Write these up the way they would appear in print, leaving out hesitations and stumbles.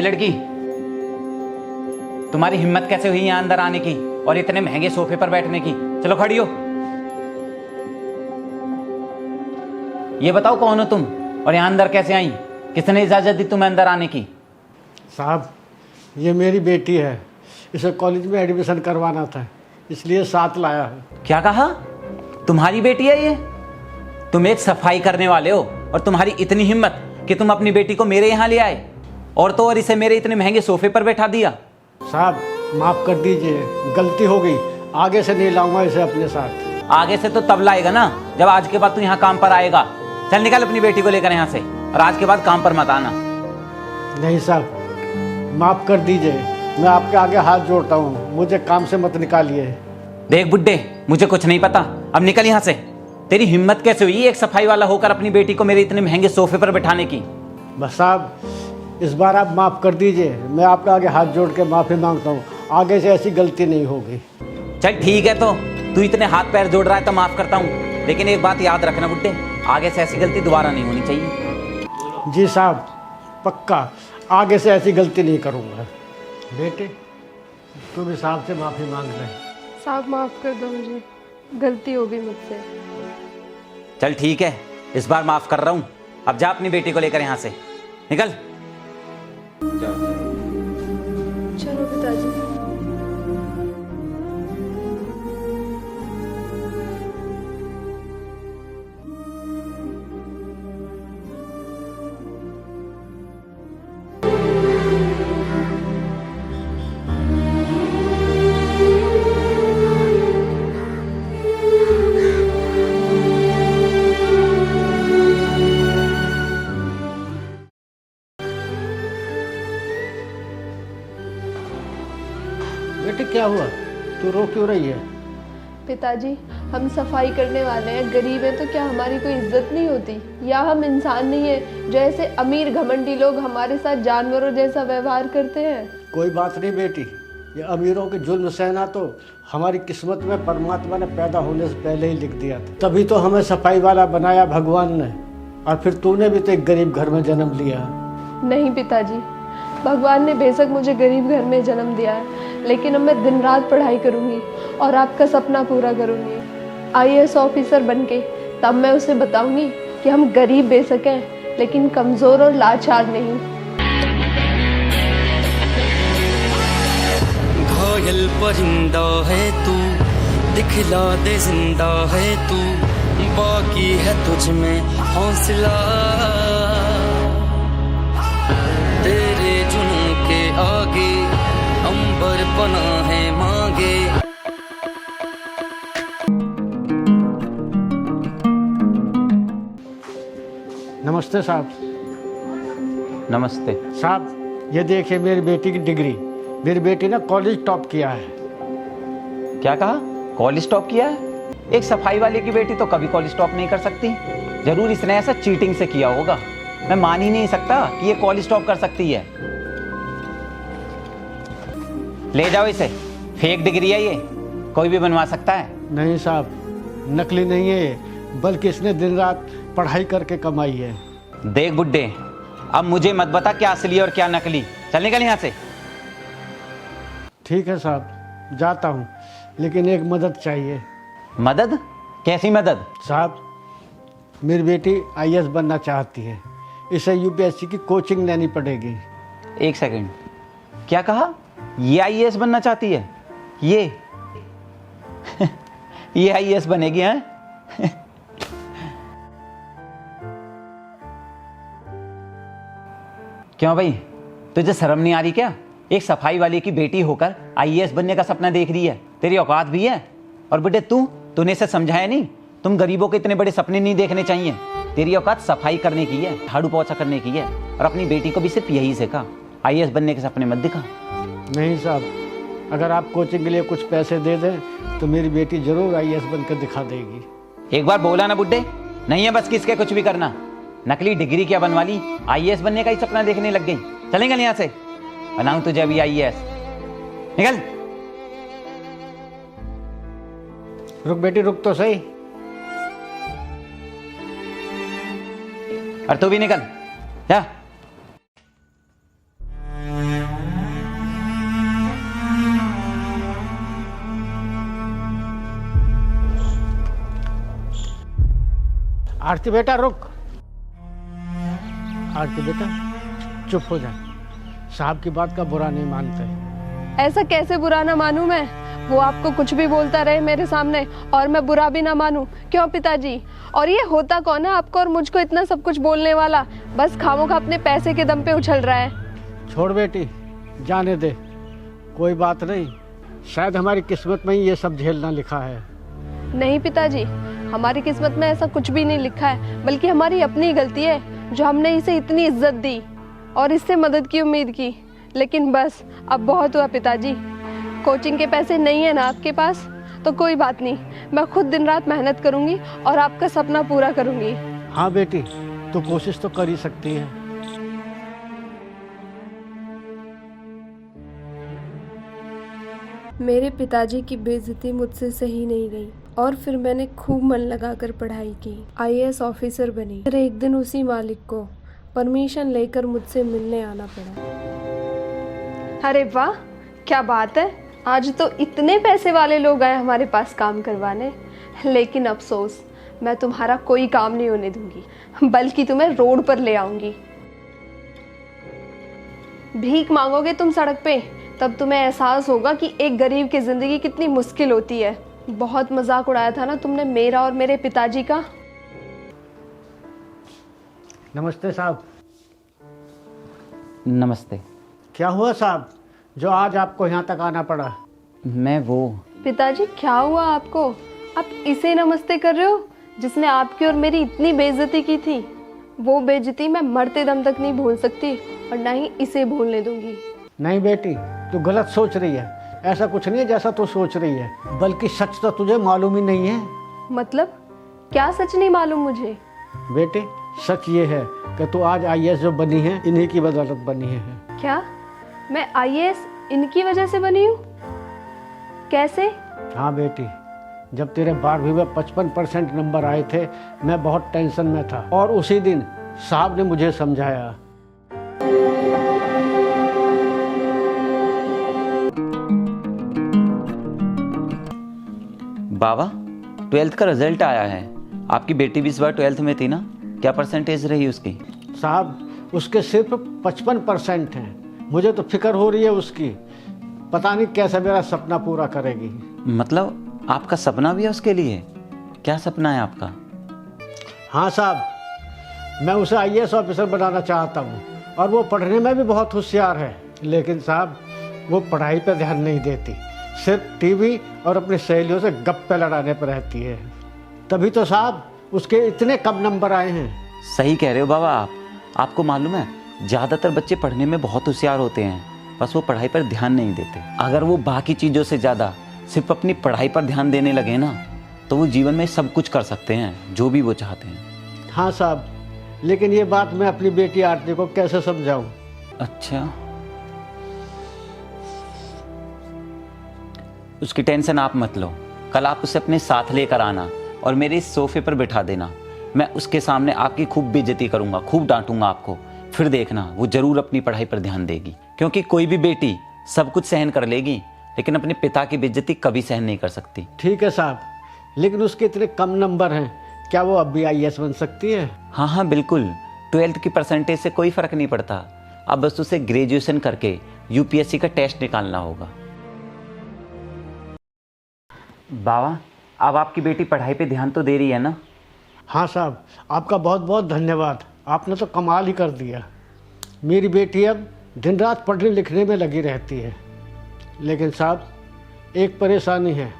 लड़की, तुम्हारी हिम्मत कैसे हुई यहाँ अंदर आने की और इतने महंगे सोफे पर बैठने की? चलो खड़ी हो। ये बताओ कौन हो तुम और यहाँ अंदर कैसे आई? किसने इजाजत दी तुम्हें अंदर आने की? साहब, ये मेरी बेटी है, इसे कॉलेज में एडमिशन करवाना था, इसलिए साथ लाया हूँ। क्या कहा? तुम्हारी बेटी है ये? तुम एक सफाई करने वाले हो और तुम्हारी इतनी हिम्मत कि तुम अपनी बेटी को मेरे यहाँ ले आए और तो और इसे मेरे इतने महंगे सोफे पर बैठा दिया। साहब माफ़ कर दीजिए, गलती हो गई, आगे से नहीं लाऊंगा इसे अपने साथ। आगे से तो तब लाएगा ना जब आज के बाद तू यहाँ काम पर आएगा। चल निकल अपनी बेटी को लेकर यहाँ से और आज के बाद काम पर मत आना। नहीं साहब, माफ़ कर दीजिए, मैं आपके आगे हाथ जोड़ता हूँ, मुझे काम से मत निकालिए। देख बुड्ढे, मुझे कुछ नहीं पता, अब निकल यहाँ से। तेरी हिम्मत कैसे हुई एक सफाई वाला होकर अपनी बेटी को मेरे इतने महंगे सोफे पर बैठाने की? बस साहब, इस बार आप माफ़ कर दीजिए, मैं आपके आगे हाथ जोड़ के माफ़ी मांगता हूँ, आगे से ऐसी गलती नहीं होगी। चल ठीक है, तो तू इतने हाथ पैर जोड़ रहा है तो माफ़ करता हूँ, लेकिन एक बात याद रखना बुड्ढे, आगे से ऐसी गलती दोबारा नहीं होनी चाहिए। जी साहब, पक्का आगे से ऐसी गलती नहीं करूँगा। बेटे, तू भी साहब से माफ़ी मांग ले। साहब माफ़ कर दो, मुझे गलती हो गई मुझसे। चल ठीक है, इस बार माफ़ कर रहा हूँ, अब जा अपनी बेटी को लेकर यहाँ से निकल। चलो पिताजी। बेटे क्या हुआ, तू रो क्यों रही है? पिताजी, हम सफाई करने वाले हैं, गरीब हैं तो क्या हमारी कोई इज्जत नहीं होती? या हम इंसान नहीं है जो ऐसे अमीर घमंडी लोग हमारे साथ जानवरों जैसा व्यवहार करते हैं? कोई बात नहीं बेटी, ये अमीरों के जुल्म सहना तो हमारी किस्मत में परमात्मा ने पैदा होने से पहले ही लिख दिया था। तभी तो हमें सफाई वाला बनाया भगवान ने, और फिर तूने भी तो एक गरीब घर में जन्म लिया। नहीं पिताजी, भगवान ने बेशक मुझे गरीब घर में जन्म दिया है, लेकिन अब मैं दिन रात पढ़ाई करूँगी और आपका सपना पूरा करूँगी IAS ऑफिसर बनके। तब मैं उसे बताऊँगी कि हम गरीब बेशक हैं लेकिन कमज़ोर और लाचार नहीं। घायल परिंदा है तू, दिखला दे जिंदा है तू, बाकी है तुझ में हौसला, तेरे जुनून के आगे अंबर बना है मांगे। नमस्ते साहब। नमस्ते साहब, ये देखिए मेरी बेटी की डिग्री, मेरी बेटी ने कॉलेज टॉप किया है। क्या कहा? कॉलेज टॉप किया है? एक सफाई वाले की बेटी तो कभी कॉलेज टॉप नहीं कर सकती। जरूर इसने ऐसा चीटिंग से किया होगा। मैं मान ही नहीं सकता कि ये कॉलेज टॉप कर सकती है। ले जाओ इसे, फेक डिग्री है ये, कोई भी बनवा सकता है। नहीं साहब, नकली नहीं है ये, बल्कि इसने दिन रात पढ़ाई करके कमाई है। देख बुड्ढे, अब मुझे मत बता क्या असली और क्या नकली। चल निकल यहाँ से। ठीक है साहब, जाता हूँ, लेकिन एक मदद चाहिए। मदद? कैसी मदद? साहब, मेरी बेटी IAS बनना चाहती है, इसे UPSC की कोचिंग लेनी पड़ेगी। एक सेकंड, क्या कहा? ये IAS बनना चाहती है? ये ये IAS बनेगी? हैं? क्यों भाई, तुझे शर्म नहीं आ रही क्या? एक सफाई वाले की बेटी होकर IAS बनने का सपना देख रही है। तेरी औकात भी है? और बेटे तूने इसे समझाया नहीं? तुम गरीबों के इतने बड़े सपने नहीं देखने चाहिए। तेरी औकात सफाई करने की है, झाड़ू पोछा करने की है, और अपनी बेटी को भी सिर्फ यही सिखा। IAS बनने के सपने मत दिखा। नहीं साहब, अगर आप कोचिंग के लिए कुछ पैसे दे दें तो मेरी बेटी जरूर IAS बनकर दिखा देगी। एक बार बोला ना बुड्ढे, नहीं है बस किसके कुछ भी करना। नकली डिग्री क्या बनवा ली, IAS बनने का ही सपना देखने लग गई। चलेंगे यहाँ से, बनाऊं तुझे अभी IAS। निकल। रुक बेटी, रुक तो सही। और तू भी निकल जा। आरती बेटा रुक। आरती बेटा चुप हो जा, साहब की बात का बुरा नहीं मानते। ऐसा कैसे बुरा ना मानूं मैं? वो आपको कुछ भी बोलता रहे मेरे सामने और मैं बुरा भी ना मानूं, क्यों पिताजी? और ये होता कौन है आपको और मुझको इतना सब कुछ बोलने वाला? बस खामोखा अपने पैसे के दम पे उछल रहा है। छोड़ बेटी, जाने दे, कोई बात नहीं। शायद हमारी किस्मत में ही ये सब झेलना लिखा है। नहीं पिताजी, हमारी किस्मत में ऐसा कुछ भी नहीं लिखा है, बल्कि हमारी अपनी गलती है जो हमने इसे इतनी इज्जत दी और इससे मदद की उम्मीद की। लेकिन बस अब बहुत हुआ पिताजी। कोचिंग के पैसे नहीं है ना आपके पास, तो कोई बात नहीं, मैं खुद दिन रात मेहनत करूंगी और आपका सपना पूरा करूंगी। हाँ बेटी, तू कोशिश तो कर ही सकती है। मेरे पिताजी की बेइज्जती मुझसे सही नहीं गई और फिर मैंने खूब मन लगाकर पढ़ाई की, आईएएस ऑफिसर बनी। फिर एक दिन उसी मालिक को परमिशन लेकर मुझसे मिलने आना पड़ा। अरे वाह, क्या बात है, आज तो इतने पैसे वाले लोग आए हमारे पास काम करवाने। लेकिन अफसोस, मैं तुम्हारा कोई काम नहीं होने दूंगी, बल्कि तुम्हें रोड पर ले आऊंगी। भीख मांगोगे तुम सड़क पे, तब तुम्हें एहसास होगा कि एक गरीब की जिंदगी कितनी मुश्किल होती है। बहुत मजाक उड़ाया था ना तुमने मेरा और मेरे पिताजी का। नमस्ते साहब। नमस्ते। क्या हुआ साहब, जो आज आपको यहाँ तक आना पड़ा? मैं वो पिताजी क्या हुआ आपको? आप इसे नमस्ते कर रहे हो जिसने आपकी और मेरी इतनी बेइज्जती की थी। वो बेइज्जती मैं मरते दम तक नहीं भूल सकती और ना ही इसे भूलने दूंगी। नहीं बेटी, तू गलत सोच रही है। ऐसा कुछ नहीं है जैसा तू सोच रही है, बल्कि सच तो तुझे मालूम ही नहीं है। मतलब क्या सच नहीं मालूम मुझे? बेटे, सच ये है कि तू आज आईएएस जो बनी है, इन्हीं की बदौलत बनी है। क्या मैं आईएएस इनकी वजह से बनी हूँ? कैसे? हाँ बेटी, जब तेरे 12वीं में 55% नंबर आए थे, मैं बहुत टेंशन में था और उसी दिन साहब ने मुझे समझाया। बाबा, 12th का रिजल्ट आया है। आपकी बेटी भी इस बार 12th में थी ना? क्या परसेंटेज रही उसकी? साहब, उसके सिर्फ 55% हैं। मुझे तो फिक्र हो रही है उसकी, पता नहीं कैसे मेरा सपना पूरा करेगी। मतलब आपका सपना भी है उसके लिए? क्या सपना है आपका? हाँ साहब, मैं उसे आईएएस ऑफिसर बनाना चाहता हूँ और वो पढ़ने में भी बहुत होशियार है। लेकिन साहब, वो पढ़ाई पर ध्यान नहीं देती, सिर्फ टीवी और अपनी सहेलियों से गप्पे लड़ाने पर रहती है। तभी तो साहब उसके इतने कम नंबर आए हैं। सही कह रहे हो बाबा आप। आपको मालूम है, ज़्यादातर बच्चे पढ़ने में बहुत होशियार होते हैं, बस वो पढ़ाई पर ध्यान नहीं देते। अगर वो बाकी चीज़ों से ज़्यादा सिर्फ अपनी पढ़ाई पर ध्यान देने लगे ना, तो वो जीवन में सब कुछ कर सकते हैं, जो भी वो चाहते हैं। हाँ साहब, लेकिन ये बात मैं अपनी बेटी आरती को कैसे समझाऊं? अच्छा, उसकी टेंशन आप मत लो। कल आप उसे अपने साथ लेकर आना और मेरे इस सोफे पर बिठा देना। मैं उसके सामने आपकी खूब बेइज्जती करूंगा, खूब डांटूंगा आपको। फिर देखना, वो जरूर अपनी पढ़ाई पर ध्यान देगी। क्योंकि कोई भी बेटी सब कुछ सहन कर लेगी, लेकिन अपने पिता की बेइज्जती कभी सहन नहीं कर सकती। ठीक है साहब, लेकिन उसके इतने कम नंबर हैं, क्या वो अब भी आईएएस बन सकती है? हाँ हाँ बिल्कुल, 12th की परसेंटेज से कोई फर्क नहीं पड़ता। अब बस उसे ग्रेजुएशन करके यूपीएससी का टेस्ट निकालना होगा। बाबा, अब आपकी बेटी पढ़ाई पे ध्यान तो दे रही है ना? हाँ साहब, आपका बहुत बहुत धन्यवाद, आपने तो कमाल ही कर दिया। मेरी बेटी अब दिन रात पढ़ने लिखने में लगी रहती है। लेकिन साहब, एक परेशानी है,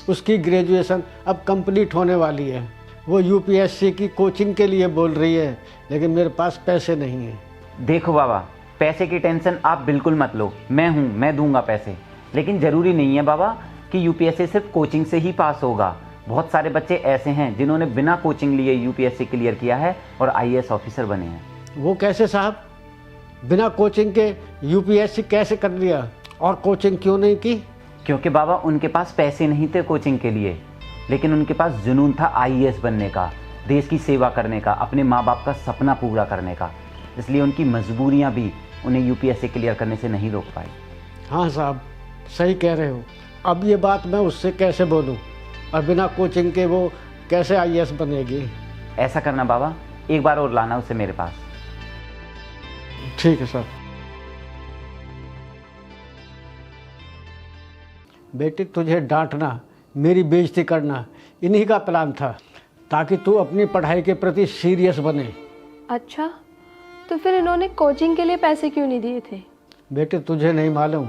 उसकी ग्रेजुएशन अब कंप्लीट होने वाली है। वो यूपीएससी की कोचिंग के लिए बोल रही है, लेकिन मेरे पास पैसे नहीं हैं। देखो बाबा, पैसे की टेंशन आप बिल्कुल मत लो, मैं हूँ, मैं दूंगा पैसे। लेकिन ज़रूरी नहीं है बाबा कि यूपीएससी सिर्फ कोचिंग से ही पास होगा। बहुत सारे बच्चे ऐसे हैं जिन्होंने बिना कोचिंग लिए यूपीएससी क्लियर किया है और आईएएस ऑफिसर बने हैं। वो कैसे साहब? बिना कोचिंग के यूपीएससी कैसे कर लिया और कोचिंग क्यों नहीं की? क्योंकि बाबा उनके पास पैसे नहीं थे कोचिंग के लिए, लेकिन उनके पास जुनून था आईएएस बनने का, देश की सेवा करने का, अपने माँ बाप का सपना पूरा करने का। इसलिए उनकी मजबूरियाँ भी उन्हें यूपीएससी क्लियर करने से नहीं रोक पाई। हाँ साहब, सही कह रहे हो। अब ये बात मैं उससे कैसे बोलूं, और बिना कोचिंग के वो कैसे आईएएस बनेगी? ऐसा करना बाबा, एक बार और लाना उसे मेरे पास। ठीक है सर। बेटी, तुझे डांटना, मेरी बेइज्जती करना इन्हीं का प्लान था, ताकि तू अपनी पढ़ाई के प्रति सीरियस बने। अच्छा, तो फिर इन्होंने कोचिंग के लिए पैसे क्यों नहीं दिए थे? बेटे, तुझे नहीं मालूम,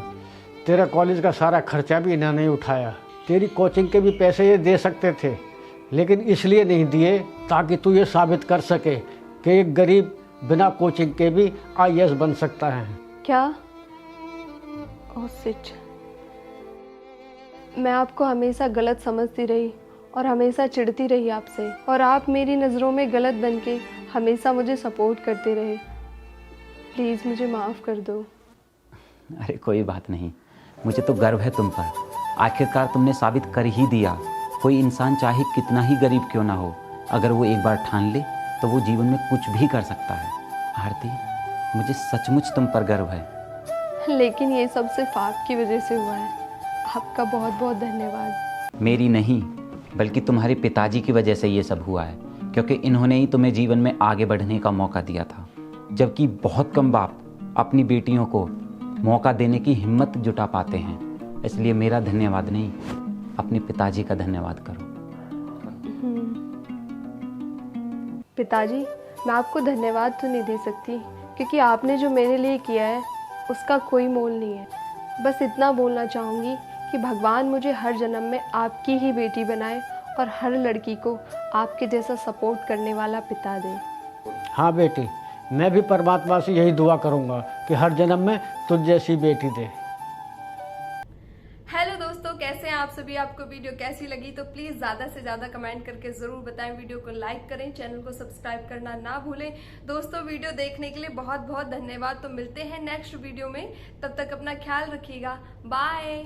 तेरा कॉलेज का सारा खर्चा भी इन्होंने नहीं उठाया। तेरी कोचिंग के भी पैसे ये दे सकते थे, लेकिन इसलिए नहीं दिए ताकि तू ये साबित कर सके कि एक गरीब बिना कोचिंग के भी IAS बन सकता है। क्या? ओह शिट, मैं आपको हमेशा गलत समझती रही और हमेशा चिढ़ती रही आपसे, और आप मेरी नज़रों में गलत बन के हमेशा मुझे सपोर्ट करते रहे। प्लीज़ मुझे माफ़ कर दो। अरे कोई बात नहीं, मुझे तो गर्व है तुम पर। आखिरकार तुमने साबित कर ही दिया। कोई इंसान चाहे कितना ही गरीब क्यों ना हो, अगर वो एक बार ठान ले तो वो जीवन में कुछ भी कर सकता है। आरती, मुझे सचमुच तुम पर गर्व है। लेकिन ये सब सिर्फ आपकी वजह से हुआ है। आपका बहुत बहुत धन्यवाद। मेरी नहीं, बल्कि तुम्हारे पिताजी की वजह से ये सब हुआ है, क्योंकि इन्होंने ही तुम्हें जीवन में आगे बढ़ने का मौका दिया था, जबकि बहुत कम बाप अपनी बेटियों को मौका देने की हिम्मत जुटा पाते हैं। इसलिए मेरा धन्यवाद नहीं, अपने पिताजी का धन्यवाद करो। पिताजी, मैं आपको धन्यवाद तो नहीं दे सकती, क्योंकि आपने जो मेरे लिए किया है उसका कोई मोल नहीं है। बस इतना बोलना चाहूँगी कि भगवान मुझे हर जन्म में आपकी ही बेटी बनाए और हर लड़की को आपके जैसा सपोर्ट करने वाला पिता दे। हाँ बेटी, मैं भी परमात्मा से यही दुआ करूँगा कि हर जन्म में तुझ जैसी बेटी दे। हेलो दोस्तों, कैसे हैं आप सभी? आपको वीडियो कैसी लगी तो प्लीज़ ज़्यादा से ज़्यादा कमेंट करके ज़रूर बताएं। वीडियो को लाइक करें, चैनल को सब्सक्राइब करना ना भूलें। दोस्तों, वीडियो देखने के लिए बहुत बहुत धन्यवाद। तो मिलते हैं नेक्स्ट वीडियो में, तब तक अपना ख्याल रखिएगा। बाय।